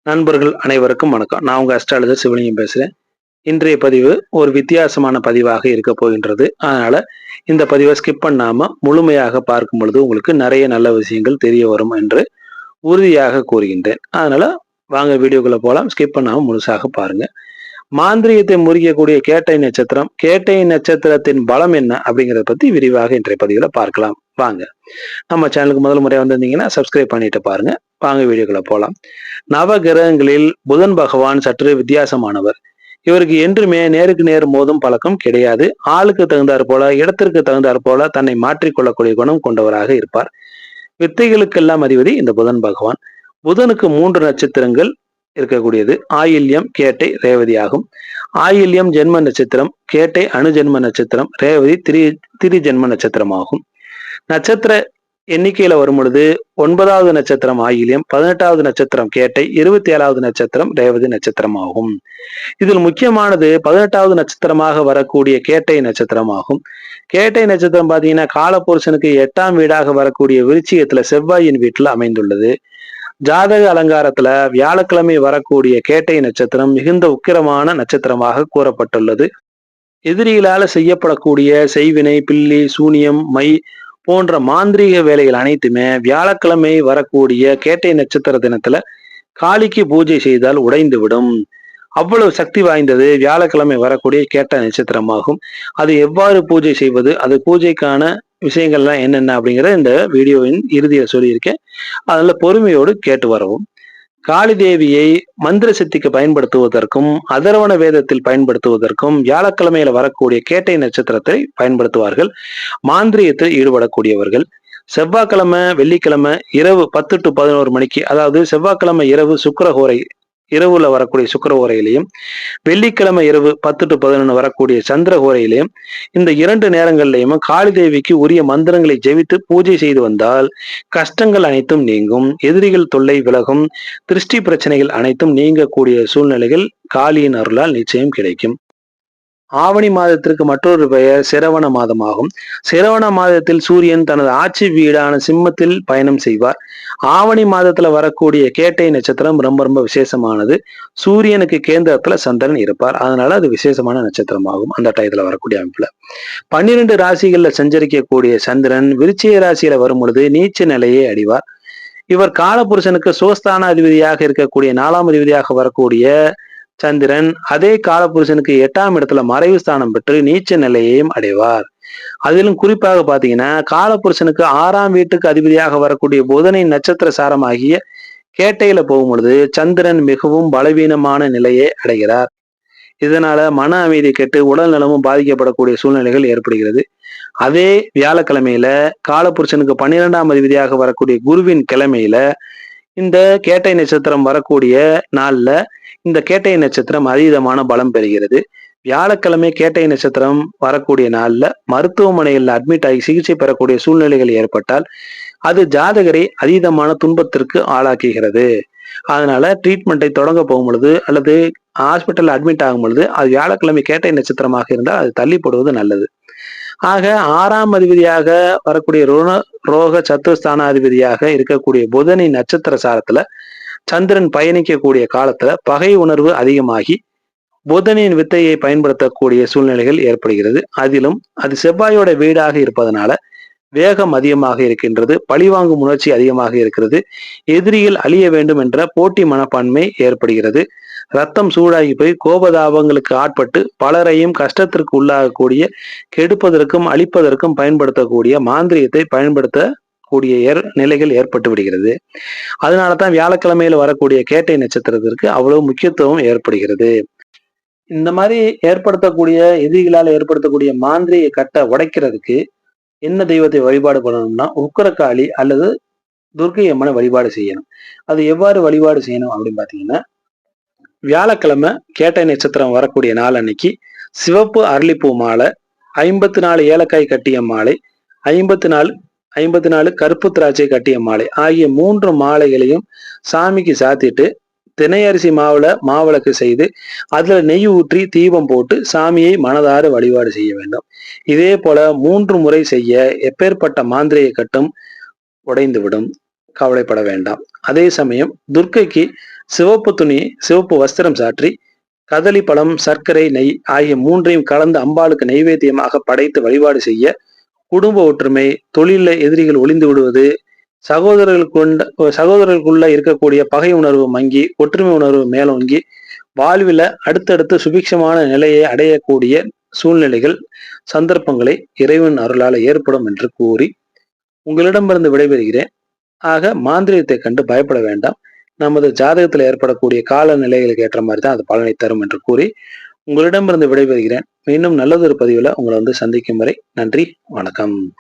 நண்பர்கள் அனைவருக்கும் வணக்கம். நான் உங்க அஸ்ட்ராலஜர் சிவலிங்கம் பேசுறேன். இன்றைய பதிவு ஒரு வித்தியாசமான பதிவாக இருக்க போகின்றது. அதனால இந்த பதிவை ஸ்கிப் பண்ணாம முழுமையாக பார்க்கும் பொழுது உங்களுக்கு நிறைய நல்ல விஷயங்கள் தெரிய வரும் என்று உறுதியாக கூறுகின்றேன். அதனால வாங்க வீடியோக்குள்ள போலாம். ஸ்கிப் பண்ணாம முழுசாக பாருங்க. மாந்திரீகத்தை முறிக்கக்கூடிய கேட்டை நட்சத்திரம், கேட்டை நட்சத்திரத்தின் பலம் என்ன அப்படிங்கிறத பத்தி விரிவாக இன்றைய பதிவுல பார்க்கலாம். வாங்க. நம்ம சேனலுக்கு முதல் முறை வந்திருந்தீங்கன்னா சப்ஸ்கிரைப் பண்ணிட்டு பாருங்க. வாங்க வீடியோக்குள்ள போலாம். நவ கிரகங்களில் புதன் பகவான் சற்று வித்தியாசமானவர். இவருக்கு என்றுமே நேருக்கு நேர் மோதும் பழக்கம் கிடையாது. ஆளுக்கு தகுந்தாற் போல, இடத்திற்கு தகுந்தாற் போல தன்னை மாற்றிக்கொள்ளக்கூடிய குணம் கொண்டவராக இருப்பார். வித்தைகளுக்கெல்லாம் அதிபதி இந்த புதன் பகவான். புதனுக்கு 3 நட்சத்திரங்கள் இருக்கக்கூடியது. ஆயில்யம், கேட்டை, ரேவதி ஆகும். ஆயில்யம் ஜென்ம நட்சத்திரம், கேட்டை அணுஜென்ம நட்சத்திரம், ரேவதி திரி ஜென்ம நட்சத்திரம் ஆகும். நட்சத்திர எண்ணிக்கையில வரும் பொழுது 9வது நட்சத்திரம் ஆயில்யம், 18வது நட்சத்திரம் கேட்டை, 27வது நட்சத்திரம் ரேவதி நட்சத்திரம் ஆகும். இதில் முக்கியமானது 18வது நட்சத்திரமாக வரக்கூடிய கேட்டை நட்சத்திரம் ஆகும். கேட்டை நட்சத்திரம் பாத்தீங்கன்னா காலபுருஷனுக்கு 8ஆம் வீடாக வரக்கூடிய விருச்சிகத்துல செவ்வாயின் வீட்டுல அமைந்துள்ளது. ஜாதக அலங்காரத்துல வியாழக்கிழமை வரக்கூடிய கேட்டை நட்சத்திரம் மிகுந்த உக்கிரமான நட்சத்திரமாக கூறப்பட்டுள்ளது. எதிரிகளால செய்யப்படக்கூடிய செய்வினை, பில்லி, சூனியம், மை போன்ற மாந்திரீக வேலைகள் அனைத்துமே வியாழக்கிழமை வரக்கூடிய கேட்டை நட்சத்திர தினத்துல காளிக்கு பூஜை செய்தால் உடைந்துவிடும். அவ்வளவு சக்தி வாய்ந்தது வியாழக்கிழமை வரக்கூடிய கேட்ட நட்சத்திரமாகும். அது எவ்வாறு பூஜை செய்வது, அது பூஜைக்கான விஷயங்கள்லாம் என்னென்ன அப்படிங்கிற இந்த வீடியோவின் இறுதியில சொல்லியிருக்கேன். அதனால பொறுமையோடு கேட்டு வரவும். காளி தேவியை மந்திர சித்திக்கு பயன்படுத்துவதற்கும் அதர்வண வேதத்தில் பயன்படுத்துவதற்கும் வியாழக்கிழமையில வரக்கூடிய கேட்டை நட்சத்திரத்தை பயன்படுத்துவார்கள் மாந்திரியத்தில் ஈடுபடக்கூடியவர்கள். செவ்வாய்க்கிழமை, வெள்ளிக்கிழமை இரவு 10 to 11 மணிக்கு, அதாவது செவ்வாய்க்கிழமை இரவு சுக்கிரஹோரை இரவுல வரக்கூடிய சுக்கிரஹோரையிலையும், வெள்ளிக்கிழமை இரவு 10 to 11 வரக்கூடிய சந்திரஹோரையிலையும், இந்த 2 நேரங்கள்லையும் காளி தேவிக்கு உரிய மந்திரங்களை ஜெபித்து பூஜை செய்து வந்தால் கஷ்டங்கள் அனைத்தும் நீங்கும், எதிரிகள் தொல்லை விலகும், திருஷ்டி பிரச்சனைகள் அனைத்தும் நீங்கக்கூடிய சூழ்நிலைகள் காளியின் அருளால் நிச்சயம் கிடைக்கும். ஆவணி மாதத்திற்கு மற்றொரு பெயர் சிரவண மாதமாகும். சிரவண மாதத்தில் சூரியன் தனது ஆட்சி வீடான சிம்மத்தில் பயணம் செய்வார். ஆவணி மாதத்துல வரக்கூடிய கேட்டை நட்சத்திரம் ரொம்ப ரொம்ப விசேஷமானது. சூரியனுக்கு கேந்திரத்துல சந்திரன் இருப்பார். அதனால அது விசேஷமான நட்சத்திரமாகும் அந்த டயத்துல வரக்கூடிய அமைப்புல. 12 ராசிகள்ல சஞ்சரிக்கக்கூடிய சந்திரன் விருச்சிக ராசியில வரும் பொழுது நீச்ச நிலையை அடைவார். இவர் காலபுருஷனுக்கு சுகஸ்தான அதிபதியாக இருக்கக்கூடிய 4ஆம் அதிபதியாக வரக்கூடிய சந்திரன் அதே காலபுருஷனுக்கு 8ஆம் இடத்துல மறைவு ஸ்தானம் பெற்று நீச்ச நிலையையும் அடைவார். அதிலும் குறிப்பாக பாத்தீங்கன்னா காலபுருஷனுக்கு 6ஆம் வீட்டுக்கு அதிபதியாக வரக்கூடிய புதனின் நட்சத்திர சாரமாகிய கேட்டையில போகும் பொழுது சந்திரன் மிகவும் பலவீனமான நிலையை அடைகிறார். இதனால மன அமைதி கெட்டு உடல் நலமும் பாதிக்கப்படக்கூடிய சூழ்நிலைகள் ஏற்படுகிறது. அதே வியாழக்கிழமையில காலபுருஷனுக்கு 12ஆம் அதிபதியாக வரக்கூடிய குருவின் கிழமையில இந்த கேட்டை நட்சத்திரம் வரக்கூடிய நாள்ல இந்த கேட்டை நட்சத்திரம் அதீதமான பலம் பெறுகிறது. வியாழக்கிழமை கேட்டை நட்சத்திரம் வரக்கூடிய நாள்ல மருத்துவமனையில் அட்மிட் ஆகி சிகிச்சை பெறக்கூடிய சூழ்நிலைகள் ஏற்பட்டால் அது ஜாதகரை அதீதமான துன்பத்திற்கு ஆளாக்குகிறது. அதனால ட்ரீட்மெண்ட்டை தொடங்க போகும் பொழுது அல்லது ஹாஸ்பிட்டல் அட்மிட் ஆகும் பொழுது அது வியாழக்கிழமை கேட்டை நட்சத்திரமாக இருந்தால் அது தள்ளி போடுவது நல்லது. ஆக 6ஆம் அதிபதியாக வரக்கூடிய ரோக சத்துருஸ்தானாதிபதியாக இருக்கக்கூடிய புதனின் நட்சத்திர சாரத்துல சந்திரன் பயணிக்கக்கூடிய காலத்துல பகை உணர்வு அதிகமாகி புதனின் வித்தையை பயன்படுத்தக்கூடிய சூழ்நிலைகள் ஏற்படுகிறது. அதிலும் அது செவ்வாயோட வீடாக இருப்பதனால வேகம் அதிகமாக இருக்கின்றது, பழிவாங்கும் உணர்ச்சி அதிகமாக இருக்கிறது, எதிரிகள் அழிய வேண்டும் என்ற போட்டி மனப்பான்மை ஏற்படுகிறது, ரத்தம் சூடாகி போய் கோபதாபங்களுக்கு ஆட்பட்டு பலரையும் கஷ்டத்திற்கு உள்ளாகக்கூடிய கெடுப்பதற்கும் அழிப்பதற்கும் பயன்படுத்தக்கூடிய மாந்திரியத்தை பயன்படுத்தக்கூடிய நிலைகள் ஏற்பட்டு விடுகிறது. அதனாலதான் வியாழக்கிழமையில வரக்கூடிய கேட்டை நட்சத்திரத்திற்கு அவ்வளவு முக்கியத்துவம் ஏற்படுகிறது. இந்த மாதிரி ஏற்படுத்தக்கூடிய எதிரிகளால் ஏற்படுத்தக்கூடிய மாந்திரிய கட்டை உடைக்கிறதுக்கு என்ன தெய்வத்தை வழிபாடு பண்ணணும்னா உக்கிரகாளி அல்லது துர்க்கை அம்மனை வழிபாடு செய்யணும். அது எவ்வாறு வழிபாடு செய்யணும் அப்படின்னு பாத்தீங்கன்னா, வியாழக்கிழமை கேட்டை நட்சத்திரம் வரக்கூடிய நாள் அன்னைக்கு சிவப்பு அரளிப்பூ மாலை, 54 ஏலக்காய் கட்டிய மாலை, 54 கருப்பு திராட்சை கட்டிய மாலை ஆகிய 3 மாலைகளையும் சாமிக்கு சாத்திட்டு தினையரிசி மாவிளக்கு செய்து அதுல நெய் ஊற்றி தீபம் போட்டு சாமியை மனதார வழிபாடு செய்ய வேண்டும். இதே போல 3 முறை செய்ய எப்பேற்பட்ட மாந்திரையை கட்டும் உடைந்துவிடும். கவலைப்பட வேண்டாம். அதே சமயம் துர்க்கைக்கு சிவப்பு துணி, சிவப்பு வஸ்திரம் சாற்றி கதலி பழம், சர்க்கரை, நெய் ஆகிய மூன்றையும் கலந்து அம்பாளுக்கு நைவேத்தியமாக படைத்து வழிபாடு செய்ய குடும்ப ஒற்றுமை, தொழில எதிரிகள் ஒளிந்து விடுவது, சகோதரர்களுக்குள்ள இருக்கக்கூடிய பகை உணர்வு மங்கி, ஒற்றுமை உணர்வு மேலோங்கி, வாழ்வில அடுத்தடுத்து சுபிக்ஷமான நிலையை அடையக்கூடிய சூழ்நிலைகள், சந்தர்ப்பங்களை இறைவன் அருளால ஏற்படும் என்று கூறி உங்களிடமிருந்து விடைபெறுகிறேன். ஆக மாந்திரியத்தை கண்டு பயப்பட வேண்டாம். நமது ஜாதகத்தில் ஏற்படக்கூடிய கால நிலைகளுக்கு ஏற்ற மாதிரி தான் அது பலனை தரும் என்று கூறி உங்களிடமிருந்து விடைபெறுகிறேன். மீண்டும் நல்லதொரு பதிவுல உங்களை சந்திக்கும் வரை நன்றி, வணக்கம்.